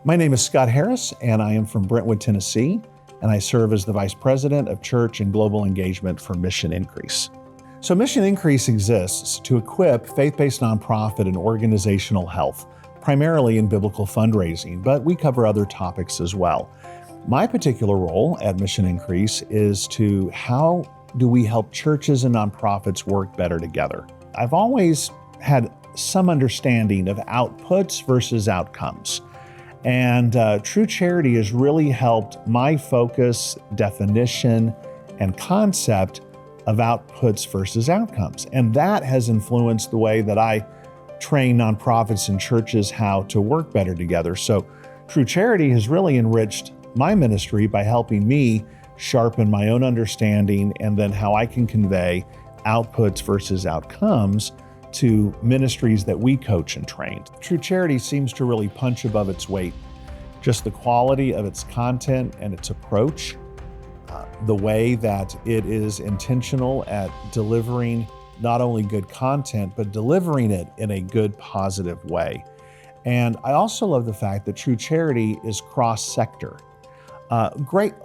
My name is Scott Harris, and I am from Brentwood, Tennessee, and I serve as the Vice President of Church and Global Engagement for Mission Increase. So Mission Increase exists to equip faith-based nonprofit and organizational health, primarily in biblical fundraising, but we cover other topics as well. My particular role at Mission Increase is to how do we help churches and nonprofits work better together. I've always had some understanding of outputs versus outcomes. And True Charity has really helped my focus, definition, and concept of outputs versus outcomes. And that has influenced the way that I train nonprofits and churches how to work better together. So True Charity has really enriched my ministry by helping me sharpen my own understanding and then how I can convey outputs versus outcomes to ministries that we coach and train. True Charity seems to really punch above its weight. Just the quality of its content and its approach, the way that it is intentional at delivering not only good content, but delivering it in a good, positive way. And I also love the fact that True Charity is cross-sector. A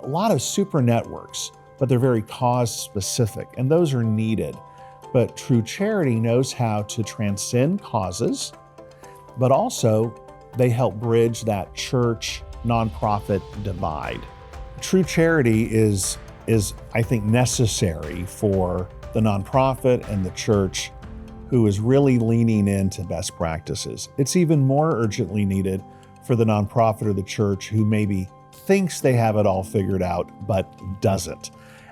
lot of super networks, but they're very cause-specific, and those are needed. But True Charity knows how to transcend causes, but also they help bridge that church nonprofit divide. True Charity is I think necessary for the nonprofit and the church who is really leaning into best practices. It's even more urgently needed for the nonprofit or the church who maybe thinks they have it all figured out, but doesn't.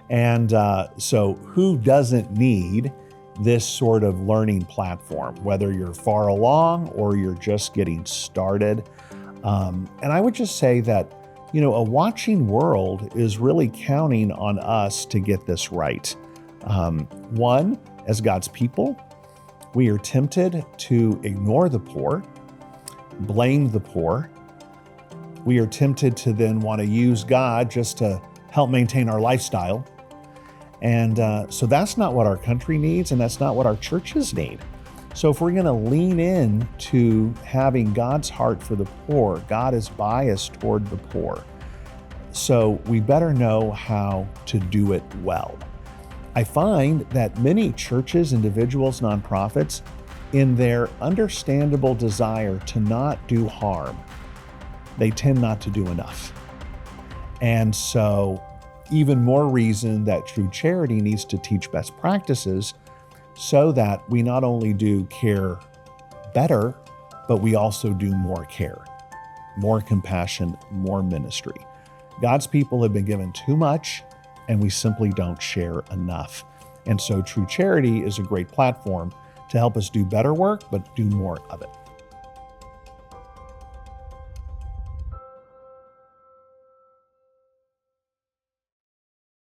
And so who doesn't need this sort of learning platform, whether you're far along or you're just getting started? And I would just say that, a watching world is really counting on us to get this right. One, as God's people, we are tempted to ignore the poor, blame the poor. We are tempted to then want to use God just to help maintain our lifestyle. And so that's not what our country needs, and that's not what our churches need. So if we're going to lean in to having God's heart for the poor, God is biased toward the poor. So we better know how to do it well. I find that many churches, individuals, nonprofits, in their understandable desire to not do harm, they tend not to do enough. And so even more reason that True Charity needs to teach best practices so that we not only do care better, but we also do more care, more compassion, more ministry. God's people have been given too much, and we simply don't share enough. And so True Charity is a great platform to help us do better work, but do more of it.